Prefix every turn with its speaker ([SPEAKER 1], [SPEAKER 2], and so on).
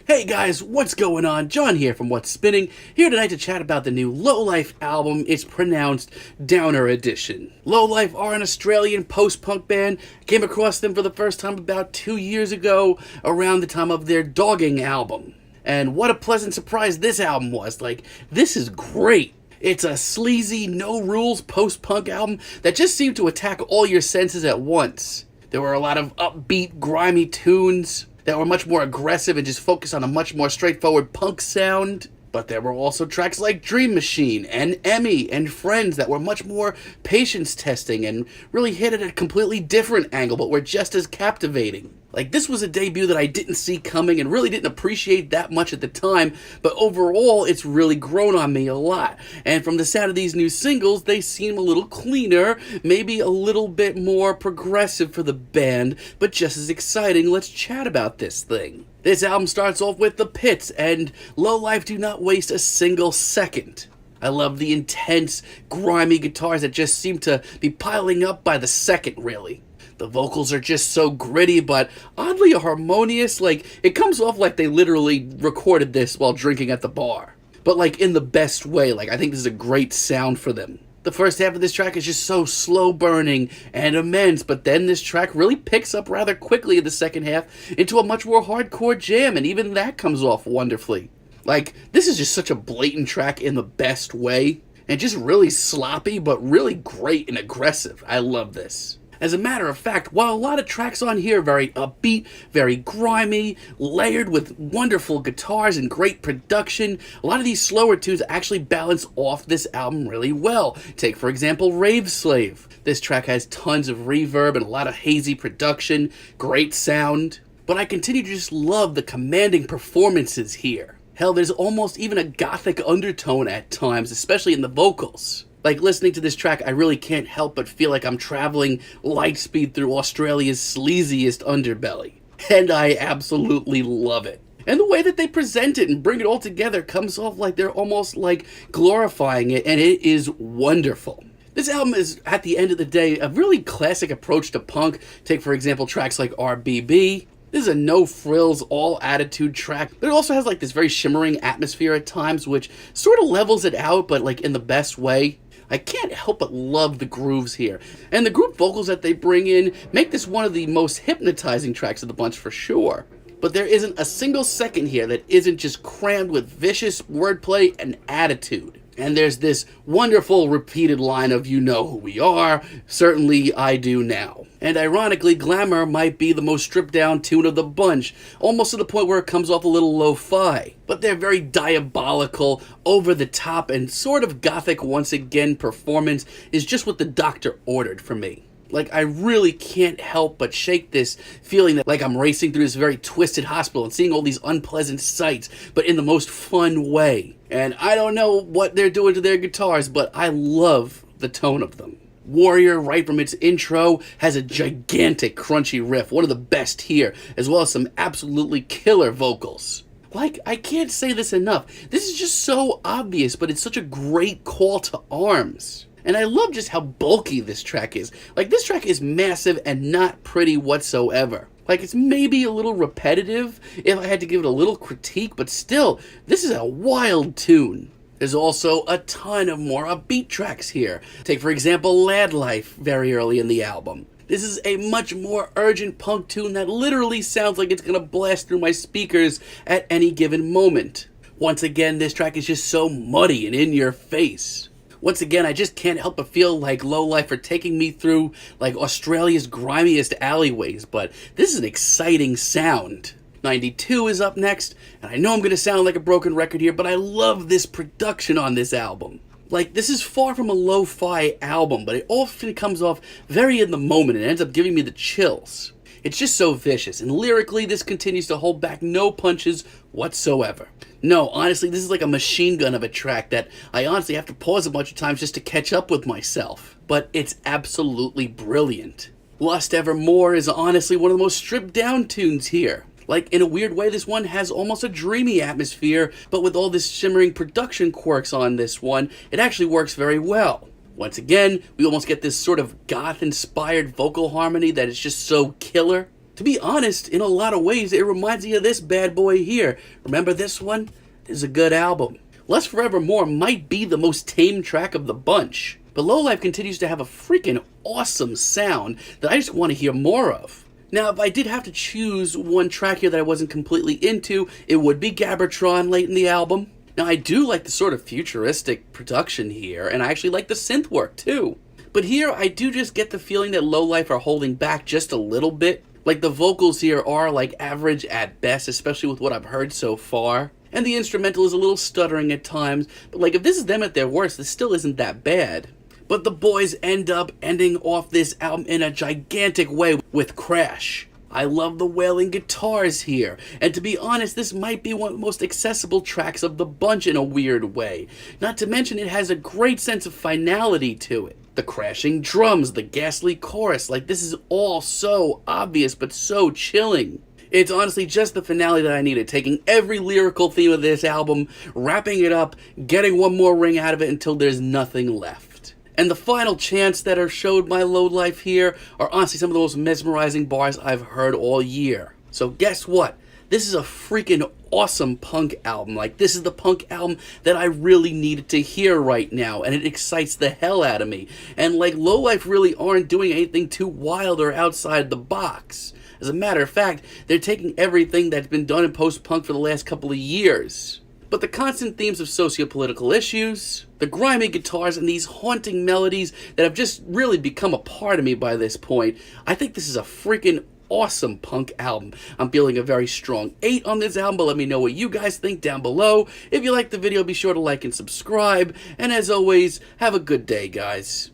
[SPEAKER 1] Hey guys, what's going on? John here from What's Spinning, here tonight to chat about the new Lowlife album. It's pronounced Downer Edition. Lowlife are an Australian post-punk band. Came across them for the first time about 2 years ago, around the time of their Dogging album. And what a pleasant surprise this album was. This is great. It's a sleazy, no-rules post-punk album that just seemed to attack all your senses at once. There were a lot of upbeat, grimy tunes that were much more aggressive and just focused on a much more straightforward punk sound. But there were also tracks like Dream Machine and Emmy and Friends that were much more patience testing and really hit at a completely different angle, but were just as captivating. This was a debut that I didn't see coming and really didn't appreciate that much at the time, but overall, it's really grown on me a lot. And from the sound of these new singles, they seem a little cleaner, maybe a little bit more progressive for the band, but just as exciting. Let's chat about this thing. This album starts off with The Pits, and Lowlife do not waste a single second. I love the intense, grimy guitars that just seem to be piling up by the second, really. The vocals are just so gritty, but oddly harmonious. It comes off like they literally recorded this while drinking at the bar. But in the best way. I think this is a great sound for them. The first half of this track is just so slow burning and immense, but then this track really picks up rather quickly in the second half into a much more hardcore jam, and even that comes off wonderfully. This is just such a blatant track in the best way, and just really sloppy, but really great and aggressive. I love this. As a matter of fact, while a lot of tracks on here are very upbeat, very grimy, layered with wonderful guitars and great production, a lot of these slower tunes actually balance off this album really well. Take, for example, Rave Slave. This track has tons of reverb and a lot of hazy production, great sound. But I continue to just love the commanding performances here. Hell, there's almost even a gothic undertone at times, especially in the vocals. Listening to this track, I really can't help but feel like I'm traveling light speed through Australia's sleaziest underbelly. And I absolutely love it. And the way that they present it and bring it all together comes off like they're almost glorifying it, and it is wonderful. This album is, at the end of the day, a really classic approach to punk. Take, for example, tracks like RBB. This is a no-frills, all-attitude track, but it also has this very shimmering atmosphere at times, which sort of levels it out, but in the best way. I can't help but love the grooves here. And the group vocals that they bring in make this one of the most hypnotizing tracks of the bunch for sure. But there isn't a single second here that isn't just crammed with vicious wordplay and attitude. And there's this wonderful repeated line of, "You know who we are, certainly I do now." And ironically, Glamour might be the most stripped down tune of the bunch, almost to the point where it comes off a little lo-fi. But their very diabolical, over the top, and sort of gothic once again performance is just what the doctor ordered for me. I really can't help but shake this feeling that I'm racing through this very twisted hospital and seeing all these unpleasant sights, but in the most fun way. And I don't know what they're doing to their guitars, but I love the tone of them. Warrior, right from its intro, has a gigantic crunchy riff, one of the best here, as well as some absolutely killer vocals. I can't say this enough. This is just so obvious, but it's such a great call to arms. And I love just how bulky this track is. This track is massive and not pretty whatsoever. It's maybe a little repetitive if I had to give it a little critique, but still, this is a wild tune. There's also a ton of more upbeat tracks here. Take, for example, Lad Life, very early in the album. This is a much more urgent punk tune that literally sounds like it's gonna blast through my speakers at any given moment. Once again, this track is just so muddy and in your face. Once again, I just can't help but feel like Lowlife are taking me through Australia's grimiest alleyways, but this is an exciting sound. 92 is up next, and I know I'm going to sound like a broken record here, but I love this production on this album. This is far from a lo-fi album, but it often comes off very in the moment and ends up giving me the chills. It's just so vicious, and lyrically, this continues to hold back no punches whatsoever. No, honestly, this is like a machine gun of a track that I honestly have to pause a bunch of times just to catch up with myself. But it's absolutely brilliant. Lust Evermore is honestly one of the most stripped down tunes here. In a weird way, this one has almost a dreamy atmosphere, but with all this shimmering production quirks on this one, it actually works very well. Once again, we almost get this sort of goth-inspired vocal harmony that is just so killer. To be honest, in a lot of ways, it reminds me of this bad boy here. Remember this one? This is a good album. Less Forevermore might be the most tame track of the bunch, but Lowlife continues to have a freaking awesome sound that I just want to hear more of. Now, if I did have to choose one track here that I wasn't completely into, it would be Gabertron late in the album. Now, I do like the sort of futuristic production here, and I actually like the synth work too. But here, I do just get the feeling that Lowlife are holding back just a little bit. Like, the vocals here are, like, average at best, especially with what I've heard so far. And the instrumental is a little stuttering at times, but, like, if this is them at their worst, this still isn't that bad. But the boys end up ending off this album in a gigantic way with Crash. I love the wailing guitars here, and to be honest, this might be one of the most accessible tracks of the bunch in a weird way. Not to mention it has a great sense of finality to it. The crashing drums, the ghastly chorus, like this is all so obvious but so chilling. It's honestly just the finale that I needed, taking every lyrical theme of this album, wrapping it up, getting one more ring out of it until there's nothing left. And the final chants that are showed by Lowlife here are honestly some of the most mesmerizing bars I've heard all year. So guess what? This is a freaking awesome punk album. Like, this is the punk album that I really needed to hear right now, and it excites the hell out of me. And like, Lowlife really aren't doing anything too wild or outside the box. As a matter of fact, they're taking everything that's been done in post-punk for the last couple of years. But the constant themes of socio-political issues, the grimy guitars, and these haunting melodies that have just really become a part of me by this point, I think this is a freaking awesome punk album. I'm feeling a very strong 8 on this album, but let me know what you guys think down below. If you liked the video, be sure to like and subscribe. And as always, have a good day, guys.